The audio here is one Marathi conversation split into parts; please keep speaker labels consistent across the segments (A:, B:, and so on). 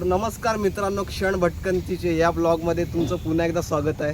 A: नमस्कार मित्रांनो, क्षण भटकंतीचे या ब्लॉगमध्ये तुमचं पुन्हा एकदा स्वागत आहे.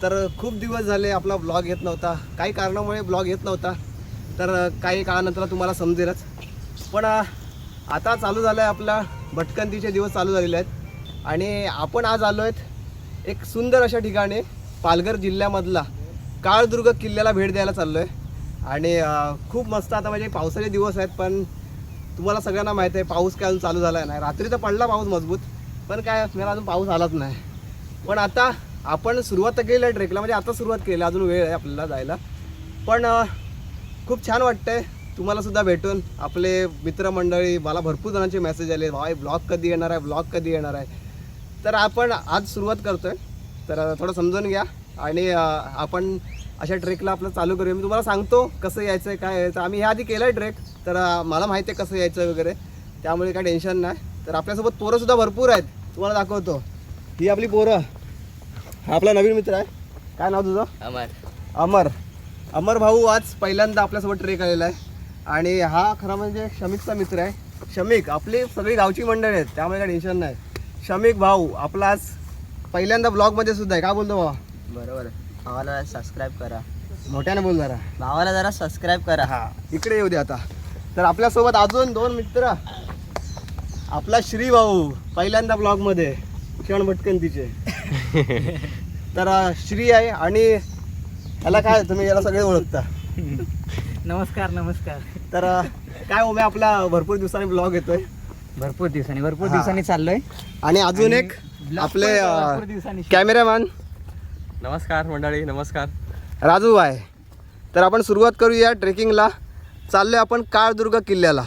A: तर खूप दिवस झाले आपला ब्लॉग येत नव्हता. काही कारणामुळे ब्लॉग येत नव्हता, तर काही काळानंतर तुम्हाला समजेलच. पण आता चालू झालं आहे, आपला भटकंतीचे दिवस चालू झालेले आहेत आणि आपण आज आलो आहेत एक सुंदर अशा ठिकाणी, पालघर जिल्ह्यामधला काळदुर्ग किल्ल्याला भेट द्यायला चाललो आहे. आणि खूप मस्त, आता म्हणजे पावसाचे दिवस आहेत, पण तुम्हाला सगळ्यांना माहिती आहे पाऊस काय अजून चालू झाला नाही. रात्री तर पडला पाऊस मजबूत, पण काय मला अजून पाऊस आलाच नाही. पण आता आपण सुरुवात तर केली आहे ट्रेकला, म्हणजे आता सुरुवात केली, अजून वेळ आहे आपल्याला जायला. पण खूप छान वाटतंय तुम्हाला सुद्धा भेटून. आपले मित्रमंडळी, मला भरपूर जणांचे मेसेज आले, भाई ब्लॉग कधी येणार आहे, ब्लॉग कधी येणार आहे. तर आपण आज सुरुवात करतो आहे, तर थोडं समजून घ्या आणि आपण अशा ट्रेकला आपलं चालू करूया. मी तुम्हाला सांगतो कसं यायचं आहे, काय यायचं. आम्ही ह्या आधी केलं आहे ट्रेक, तर मला माहिती आहे कसं यायचं वगैरे, त्यामुळे काय टेन्शन नाही. तर आपल्यासोबत पोरंसुद्धा भरपूर आहेत, तुम्हाला दाखवतो. ही आपली पोरं, हा आपला नवीन मित्र आहे. काय नाव तुझं? अमर. अमर भाऊ आज पहिल्यांदा आपल्यासोबत ट्रेक आलेला आहे. आणि हा खरा म्हणजे शमिकचा मित्र आहे. शमिक, आपली सगळी गावची मंडळी आहेत, त्यामुळे काय टेन्शन नाही. शमिक भाऊ आपला आज पहिल्यांदा ब्लॉगमध्ये सुद्धा आहे. काय बोलतो भावा?
B: बरोबर आहे. भावाला सबस्क्राईब करा.
A: मोठ्याने बोल जरा.
B: भावाला जरा सबस्क्राईब करा.
A: हा, इकडे येऊ दे आता. तर आपल्यासोबत अजून दोन मित्र, आपला श्री भाऊ पहिल्यांदा ब्लॉगमध्ये क्षण भटकंतीचे. तर श्री आहे आणि याला काय, तुम्ही याला सगळे ओळखता.
C: नमस्कार नमस्कार.
A: तर काय उमे, आपला भरपूर दिवसांनी ब्लॉग येतोय.
C: भरपूर दिवसांनी चाललोय.
A: आणि अजून एक आपले कॅमेरामॅन
D: नमस्कार मंडळी, नमस्कार.
A: राजू आहे. तर आपण सुरुवात करूया ट्रेकिंगला. चाललोय आपण काळदुर्ग किल्ल्याला.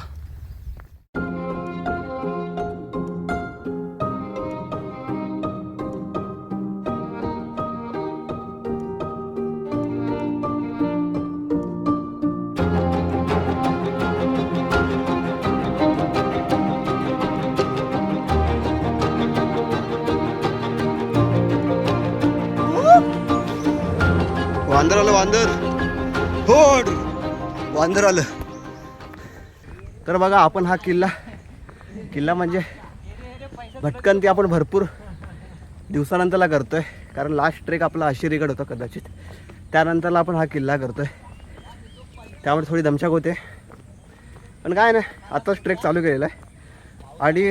A: वांदर आलं, वांदर होड, वांदर आलं. तर बघा, आपण हा किल्ला म्हणजे भटकंती आपण भरपूर दिवसानंतरला करतोय, कारण लास्ट ट्रेक आपला आशिरीगड होता कदाचित, त्यानंतरला आपण हा किल्ला करतोय, त्यामुळे थोडी दमछाक होते. पण काय नाही, आताच ट्रेक चालू केलेला आहे आणि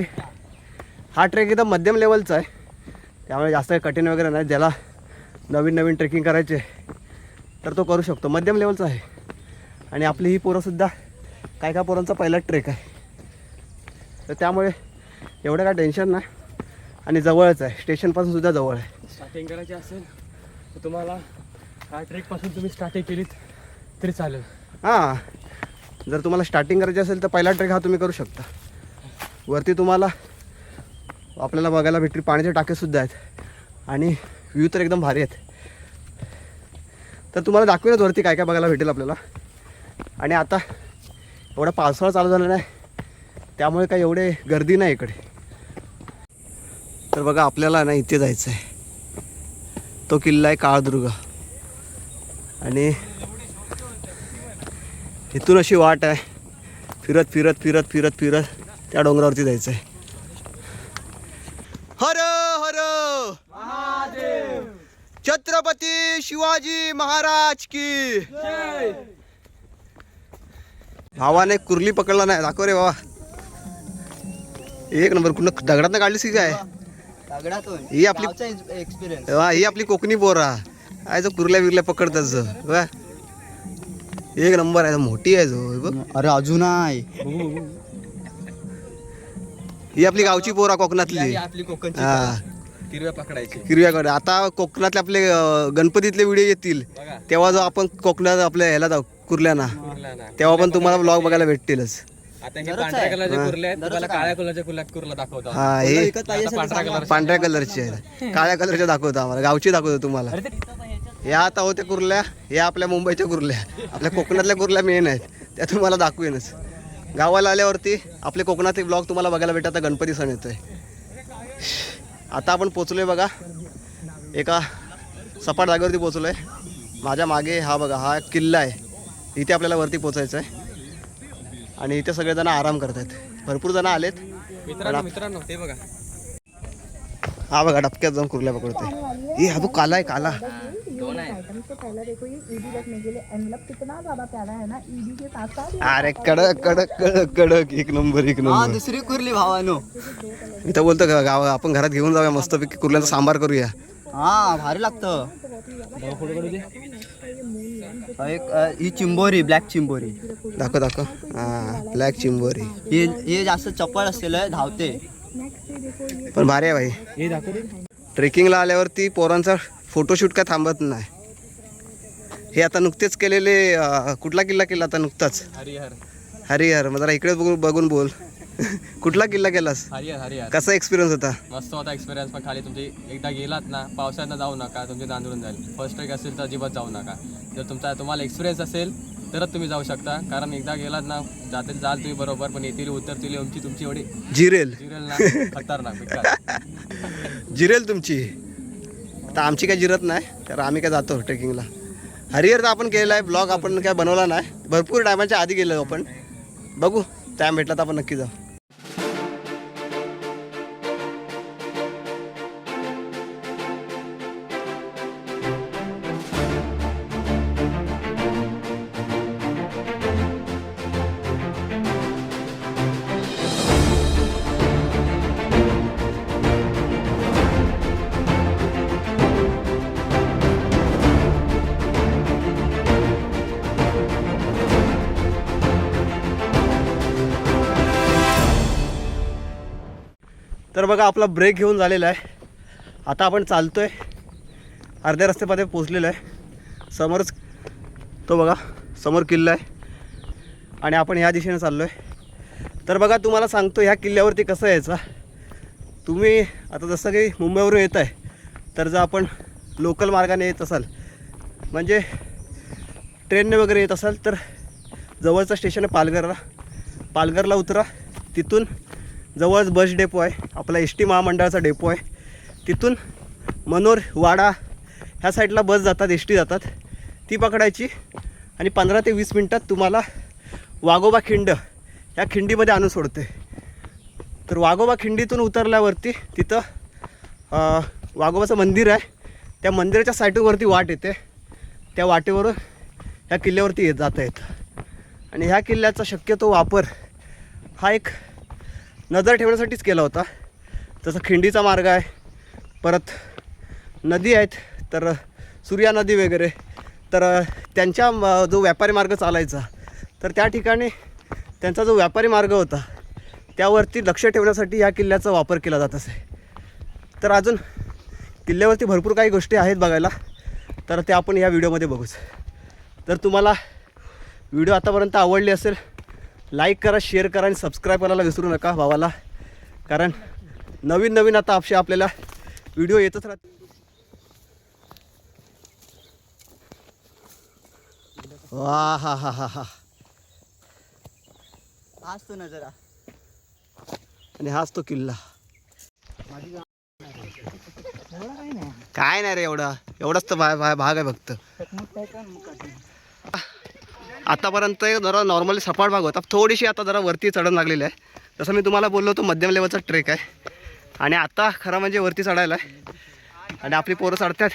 A: हा ट्रेक एकदम मध्यम लेवलचा आहे, त्यामुळे जास्त काही कठीण वगैरे नाही. ज्याला नवीन ट्रेकिंग करायचे तर तो करू शकतो, मध्यम लेवलचा आहे. आणि आपली ही पोरंसुद्धा काय पोरांचा पहिला ट्रेक आहे, तर त्यामुळे एवढं काय टेन्शन नाही. आणि जवळच आहे, स्टेशनपासून सुद्धा जवळ आहे.
D: स्टार्टिंग करायची असेल तर तुम्हाला हा ट्रेकपासून तुम्ही स्टार्टिंग केलीत तरी चालेल.
A: हां, जर तुम्हाला स्टार्टिंग करायची असेल तर पहिला ट्रेक हा तुम्ही करू शकता. वरती तुम्हाला आपल्याला बघायला भेटतील पाण्याचे टाकेसुद्धा आहेत आणि व्ह्यू तर एकदम भारी आहेत. तर तुम्हाला दाखवेनच वरती काय बघायला भेटेल आपल्याला. आणि आता एवढा पावसाळा चालू झाला नाही, त्यामुळे काही एवढे गर्दी नाही इकडे. तर बघा, आपल्याला ना इथे जायचं आहे. तो किल्ला आहे काळदुर्ग आणि इथून अशी वाट आहे, फिरत फिरत फिरत फिरत फिरत त्या डोंगरावरती जायचं आहे. हर हर महादेव, छत्रपती शिवाजी महाराज की. भावाने कुर्ली पकडला नाही, दाखव रे बाबा. एक नंबर. कुठं दगडात काढलीस की काय? ही आपली
B: एक्सपिरियन्स.
A: ही आपली कोकणी पोरा आहे, जो कुर्ल्या बिरल्या पकडताच. एक नंबर आहे, मोठी आहे जो.
B: अरे अजून आहे.
A: ही आपली गावची पोरा कोकणातली.
D: आपली कोकणची
A: हा,
D: किरव्या पकडायची.
A: किरव्याकडे. आता कोकणातले आपले गणपतीतले व्हिडिओ येतील, तेव्हा जो आपण कोकणात आपल्या ह्याला जाऊ कुर्ल्याना, तेव्हा पण तुम्हाला ब्लॉग बघायला भेटतीलच.
D: आता हे पांढऱ्या कलरच्या कुर्ल्या आहेत, तुम्हाला काळ्या कलरच्या कुर्ला दाखवतो.
A: हा, हे
D: पांढऱ्या
A: पांढऱ्या कलरचे आहेत, काळ्या कलरच्या दाखवतो आम्हाला, गावची दाखवतो तुम्हाला. या आता होत्या कुर्ल्या, या आपल्या मुंबईच्या कुर्ल्या, आपल्या कोकणातल्या कुर्ल्या मेन आहेत, त्या तुम्हाला दाखवेनच. गावाला आल्यावरती आपले कोकणातले ब्लॉग तुम्हाला बघायला भेटतात. आता गणपती सण येतोय. आता आपण पोचलोय बघा, एका सपाट जागेवरती पोचलोय. माझ्या मागे हा बघा, हा किल्ला आहे. इथे आपल्याला वरती पोचायचं आहे आणि इथे सगळेजण आराम करत आहेत. भरपूर जण आलेत.
D: मित्रांनो ते बघा,
A: हा बघा डबक्यात जाऊन कुर्ल्या पकडतोय. हा तो काला आहे काला. अरे कडक कडक कडक कडक एक नंबर एक
B: हा
A: नंबर.
B: दुसरी कुर्ली भावानो.
A: मी तर बोलतो का गाव आपण घरात घेऊन जाऊया मस्तपैकी कुर्ल्यांचा सांबार करूया.
B: हा भारी लागतं.
D: भाऊ फोटो काढू दे.
B: एक ही चिंबोरी, ब्लॅक चिंबोरी.
A: दाखव दाखव. हा ब्लॅक चिंबोरी
B: हे जास्त चपळ असलेलं धावते.
A: पण भारी आहे भाई.
D: हे दाखव दे.
A: ट्रेकिंगला आल्यावरती पोरांचा फोटोशूट काय थांबत नाही. हे आता नुकतेच केलेले कुठला किल्ला केला आता नुकताच?
D: हरिहर
A: हरिहर. मग जरा इकडे बघून बोल. कुठला किल्ला केलास?
D: हरिहर हरिहर.
A: कसा एक्सपिरियन्स होता?
D: मस्त होता एक्सपिरियन्स. पण खाली तुमची एकदा गेलात ना पावसाळ्यात जाऊ नका, तुमची नांदून जाईल. फर्स्ट ट्रेक असेल तर अजिबात जाऊ नका. जर तुम्हाला एक्सपिरियन्स असेल तरच तुम्ही जाऊ शकता. कारण एकदा गेलात ना जातील जाल तुम्ही बरोबर, पण येतील उतरतील तुमची एवढी
A: जिरेल
D: जिरेल ना खतरनाक बेकार.
A: जिरेल तुमची. आता आमची काय जिरत नाही, तर आम्ही काय जातो ट्रेकिंगला. हरिहरचा आपण केलेला आहे ब्लॉग, आपण काय बनवला नाही. भरपूर टायमाच्या आधी गेलो आपण. बघू टाईम भेटला तर आपण नक्की जाऊ. तर बघा आपला ब्रेक घेऊन झालेला आहे. आता आपण चालतोय, अर्ध्या रस्त्यामध्ये पोचलेलो आहे. समोरच तो बघा समोर किल्ला आहे आणि आपण ह्या दिशेने चाललो आहे. तर बघा तुम्हाला सांगतो ह्या किल्ल्यावरती कसं यायचं. तुम्ही आता जसं काही मुंबईवरून येत आहे, तर जर आपण लोकल मार्गाने येत असाल, म्हणजे ट्रेनने वगैरे येत असाल, तर जवळचं स्टेशन आहे पालघरला उतरा. तिथून जवळच बस डेपो आहे, आपला एस टी महामंडळाचा डेपो आहे. तिथून मनोर वाडा ह्या साईडला बस जातात, एस टी जातात, ती पकडायची आणि 15 ते 20 मिनटात तुम्हाला वाघोबा खिंड ह्या खिंडीमध्ये आणून सोडते. तर वाघोबा खिंडीतून उतरल्यावरती तिथं वाघोबाचं मंदिर आहे. त्या मंदिराच्या साईडवरती वाट येते. त्या वाटेवरून ह्या किल्ल्यावरती जाता येतं. आणि ह्या किल्ल्याचा शक्यतो वापर हा एक नजर ठेवण्यासाठीच केला होता. जसं खिंडीचा मार्ग आहे, परत नदी आहेत, तर सूर्या नदी वगैरे, तर त्यांच्या जो व्यापारी मार्ग चालायचा, तर त्या ठिकाणी त्यांचा जो व्यापारी मार्ग होता त्यावरती लक्ष ठेवण्यासाठी ह्या किल्ल्याचा वापर केला जात असे. तर अजून किल्ल्यावरती भरपूर काही गोष्टी आहेत बघायला, तर ते आपण या व्हिडिओमध्ये बघूच. तर तुम्हाला व्हिडिओ आतापर्यंत आवडली असेल, लाईक करा, शेअर करा आणि सबस्क्राईब करायला विसरू नका भावाला. कारण नवीन नवीन आता आपल्याला व्हिडिओ येतच राहते. वा हा हा हा हा.
B: हाच तो नजरा.
A: आणि हाच तो किल्ला. काय नाही रे एवढाच तर भाग आहे फक्त. आतापर्यंत जरा नॉर्मली सपाट भाग होता, थोडीशी आता जरा वरती चढण लागलेली आहे. जसं मी तुम्हाला बोललो होतो मध्यम लेवलचा ट्रेक आहे. आणि आता खरं म्हणजे वरती चढायला आहे आणि आपली पोरं चढतात.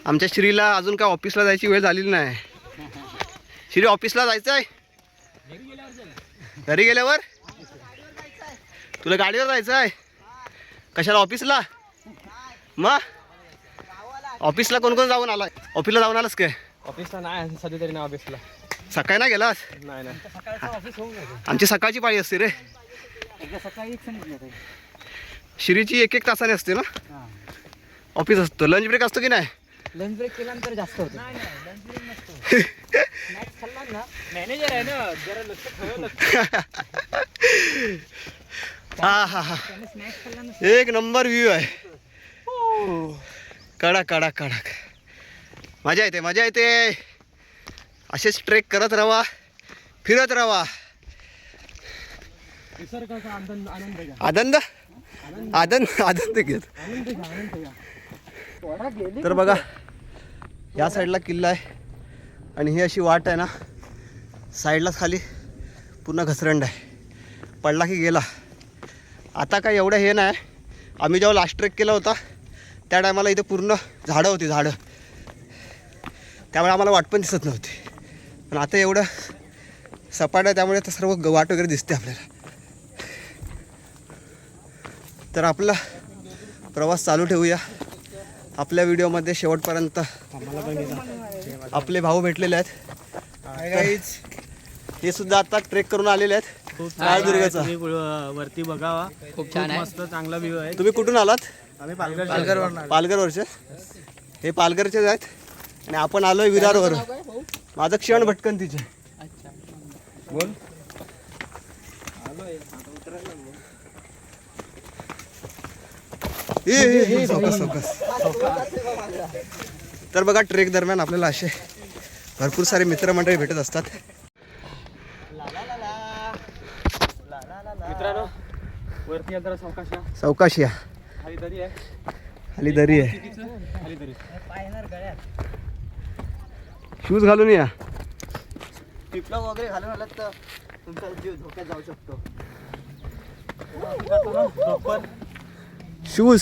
A: आमच्या श्रीला अजून काय ऑफिसला जायची वेळ झालेली नाही. श्री ऑफिसला जायचं आहे, घरी गेल्यावर तुला गाडीवर जायचं आहे. कशाला ऑफिसला? मग ऑफिसला कोण कोण जाऊन आला? ऑफिसला जाऊन आलास काय?
D: ऑफिसला नाही सध्या तरी नाही. ऑफिसला
A: सकाळी नाही गेलास?
D: नाही
A: आमची सकाळची पाळी असते रे. श्रीची 1-1 तासाने असते ना ऑफिस असतो. लंच ब्रेक असतो की नाही?
C: लंच ब्रेक केल्यानंतर जास्त होतं. मॅनेजर आहे ना, जरा लक्ष ठेवा.
A: हा हा हा. एक नंबर व्ह्यू आहे. कडक कडक कडक. मजा येते. असेच ट्रेक करत राहा, फिरत राहा. आनंद घेत. तर बघा या साईडला किल्ला आहे आणि ही अशी वाट आहे ना, साईडलाच खाली पूर्ण घसरंड आहे. पडला की गेला. आता काय एवढं हे नाही. आम्ही जेव्हा लास्ट ट्रेक केला होता त्या टायमाला इथे पूर्ण झाडं होती, झाडं, त्यामुळे आम्हाला वाट पण दिसत नव्हती. पण आता एवढं सपाट आहे त्यामुळे तर सर्व वाट वगैरे दिसते आपल्याला. तर आपला प्रवास चालू ठेवूया. आपल्या व्हिडिओमध्ये शेवटपर्यंत आपले भाऊ भेटलेले आहेत. हे सुद्धा आता ट्रेक करून आलेले आहेत नळदुर्गचा.
C: वरती बघावा, खूप छान मस्त चांगला व्ह्यू आहे.
A: तुम्ही कुठून आलात?
C: आम्ही पालघर
A: पालघरवरचे. हे पालघरचेच आहेत आणि आपण आलोय विरारवरून. माझं क्षण भटकंतीचे. बोल. तर बघा ट्रेक दरम्यान आपल्याला असे भरपूर सारे मित्रमंडळी भेटत असतात.
C: मित्रांनो वरती जरा
A: सावकाश या.
C: खाली दरी आहे,
A: खाली दरी आहे.
C: खाली दरी.
A: शूज घालून या.
B: टिपलॉक वगैरे घालून आलात तर तुमचा जीव धोक्यात जाऊ शकतो.
C: प्रॉपर
A: शूज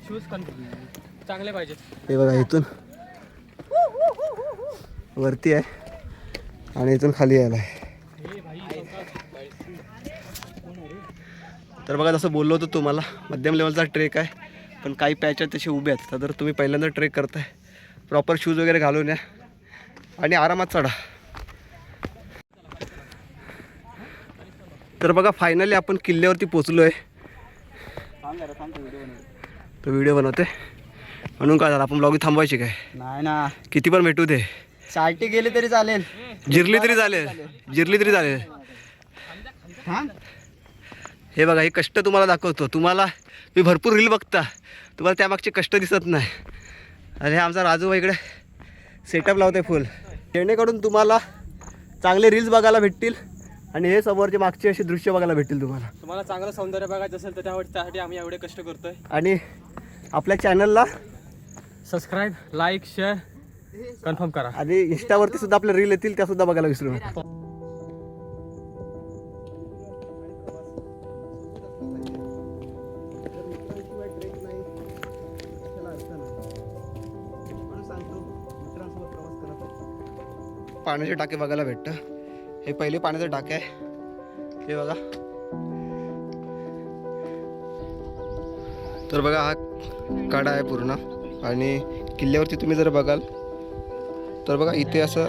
C: शूज चांगले पाहिजे.
A: हे बघा इथून वरती आहे आणि इथून खाली यायला आहे. तर बघा जसं बोललो होतो तुम्हाला मध्यम लेवलचा ट्रेक आहे, पण काही पॅच आहेत तसे उभे आहेत. तर तुम्ही पहिल्यांदा ट्रेक करताय प्रॉपर शूज वगैरे घालून या आणि आरामात चढा. तर बघा फायनली आपण किल्ल्यावरती पोचलो आहे. तो व्हिडिओ बनवते म्हणून काय झालं, आपण ब्लॉग थांबवायची काय?
B: नाही ना,
A: किती पण भेटू दे,
B: चालती गेली तरी चालेल,
A: जिरली तरी चालेल, जिरली तरी चालेल. हे बघा हे कष्ट तुम्हाला दाखवतो. तुम्हाला मी भरपूर रील बघता, तुम्हाला त्यामागचे कष्ट दिसत नाही. आणि हे आमचा राजू इकडे सेटअप लावते फुल, जेणेकरून तुम्हाला चांगले रील्स बघायला भेटतील आणि हे समोरचे मागचे असे दृश्य बघायला भेटतील तुम्हाला.
C: तुम्हाला चांगलं सौंदर्य बघायचं असेल तर त्यासाठी आम्ही एवढे कष्ट करतोय.
A: आणि आपल्या चॅनलला
C: सबस्क्राईब, लाईक, शेअर कन्फर्म करा.
A: आणि इंस्टावरती सुद्धा आपल्या रील येतील, त्या सुद्धा बघायला विसरू नका. पाण्याचे टाके बघायला भेटतं. हे पहिले पाण्याचे टाके आहे, हे बघा. तर बघा हा कडा आहे पूर्ण. आणि किल्ल्यावरती तुम्ही जर बघाल तर बघा इथे असं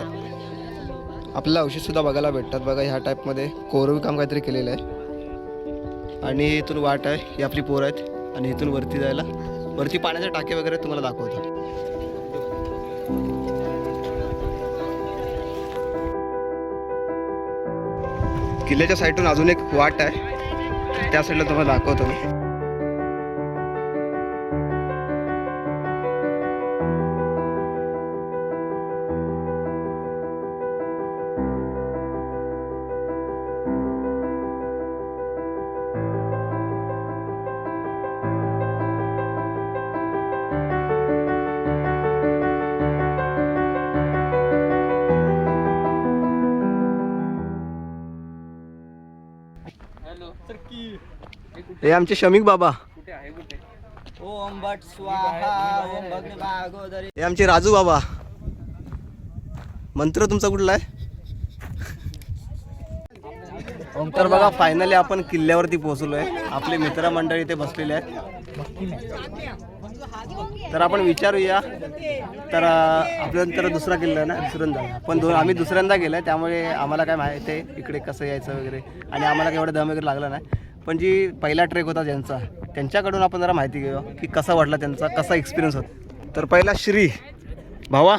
A: आपल्याला औषधसुद्धा बघायला भेटतात. बघा ह्या टाईपमध्ये कोरीव काम काहीतरी केलेलं आहे. आणि इथून वाट आहे, ही आपली पोरं आहेत. आणि इथून वरती जायला, वरती पाण्याचे टाके वगैरे तुम्हाला दाखवतो. किल्ल्याच्या साईडून अजून एक वाट आहे, त्या साईडला तुम्हाला दाखवतो मी. हे आमचे शमिक बाबा,
B: ओम भट स्वाहा, ओम भग्न भागोदरी.
A: हे आमचे राजू बाबा. मंत्र तुमचा कुठला आहे? तर बघा फायनली आपण किल्ल्यावरती पोहोचलोय. आपले मित्रमंडळी इथे बसलेले आहेत. तर आपण विचारूया. तर आपल्यानंतर दुसरा किल्ला ना, दुसऱ्यांदा पण आम्ही दुसऱ्यांदा गेलोय, त्यामुळे आम्हाला काय माहिती आहे इकडे कसं यायचं वगैरे. आणि आम्हाला काय एवढं दम वगैरे लागला नाही. पण जी पहिला ट्रेक होता ज्यांचा, त्यांच्याकडून आपण जरा माहिती घेऊ की कसा वाटला, त्यांचा कसा एक्सपिरियन्स होता. तर पहिला श्री भावा,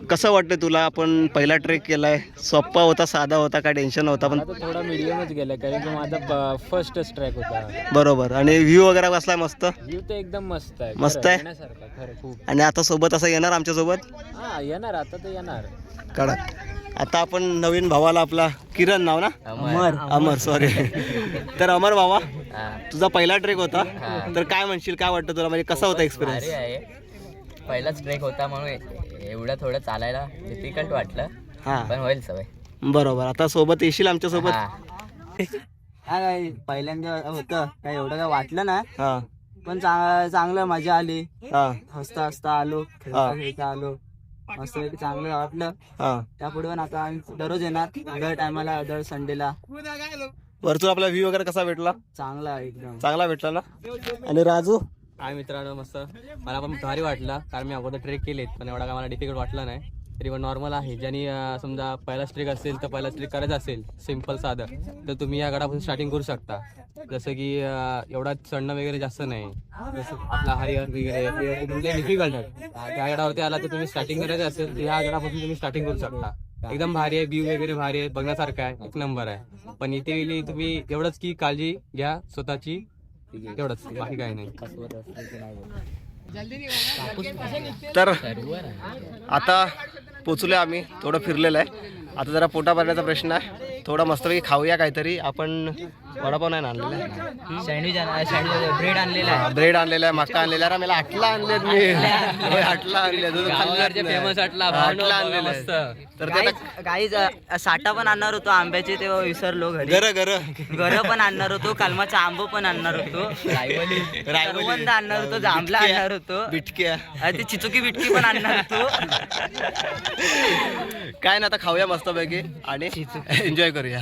A: कसं वाटतं तुला? आपण पहिला ट्रेक केलाय, सोप्पा होता, साधा होता, काय टेन्शन होता? पण
C: थोडा मीडियमच गेला, कारण की माझा फर्स्टच ट्रॅक होता.
A: बरोबर. आणि व्ह्यू वगैरे कसला आहे? मस्त
C: व्ह्यू तर एकदम मस्त आहे,
A: मस्त आहे.
C: खरं खूप.
A: आणि आता सोबत असं येणार आमच्यासोबत?
C: हा येणार, आता तर येणार.
A: कडक. आता आपण नवीन भावाला, आपला किरण नाव ना, अमर सॉरी. तर अमर भावा, तुझा पहिला ट्रेक होता, तर काय म्हणशील, काय वाटतं तुला, म्हणजे कसा होता एक्सपिरियन्स?
E: आहे, पहिलाच ट्रेक होता म्हणून एवढं थोडं चालायला डिफिकल्ट वाटलं,
A: हां
E: पण होईल सवय.
A: बरोबर. आता सोबत येशील आमच्यासोबत?
B: हा काय पहिल्यांदा होतं काय एवढं काय वाटलं ना,
A: हा
B: पण चांगलं मजा आली.
A: हा
B: हसता हसता आलो, खेळता खेळता आलो, मस्त चांगलं वाटलं.
A: हा.
B: त्यापुढे पण आता आम्ही दररोज येणार, दर टायमाला, दर संडेला.
A: वरतून आपला व्ह्यू वगैरे कसा भेटला?
B: चांगला एकदम.
A: चांगला भेटला ना. आणि राजू?
D: हाय मित्रांनो, मस्त मला पण भारी वाटला, कारण मी अगोदर ट्रेक केलेत पण एवढा काय मला डिफिकल्ट वाटला नाही. तरी पण नॉर्मल आहे. ज्यांनी समजा पहिला ट्रेक असेल तर पहिला ट्रेक करायचा असेल सिम्पल साधं, तर तुम्ही या गडापासून स्टार्टिंग करू शकता. जसं की एवढा चढणं वगैरे जास्त नाही, जसं आपला हरिहर वगैरे डिफिकल्ट आहे. त्या गडावरती आला तर तुम्ही स्टार्टिंग करायचं असेल तर ह्या गडापासून तुम्ही स्टार्टिंग करू शकता. एकदम भारी आहे, व्ह्यू वगैरे भारी आहे, बघण्यासारखं आहे, एक नंबर आहे. पण इथे गेली तुम्ही एवढंच की काळजी घ्या स्वतःची, एवढंच, बाकी काही नाही.
A: तर आता पोचलो आम्ही, थोडं फिरलेलं आहे. आता जरा पोटा भरण्याचा प्रश्न आहे. थोडा मस्तपैकी खाऊया काहीतरी. आपण वडापाव नाही ना आणलेला आहे,
E: सँडविच ब्रेड आणलेला आहे.
A: ब्रेड आणलेला आहे, मका आणलेला आहे. मला आटला आणलेत मी, आटला आणले,
E: फेमस
A: आटला आणलेलं आहे. तर ते आता
B: काही साठा पण आणणार होतो आंब्याचे, तेव्हा विसरलो घरी.
A: घर
B: पण आणणार होतो, कलमाचा आंबो पण आणणार होतो, करवंद आणणार होतो, जांभला आणणार होतो,
A: बिटक्या
B: ते चिचुकी बिटकी पण आणणार होतो.
A: काय ना, आता खाऊया मस्तपैकी आणि एन्जॉय करूया.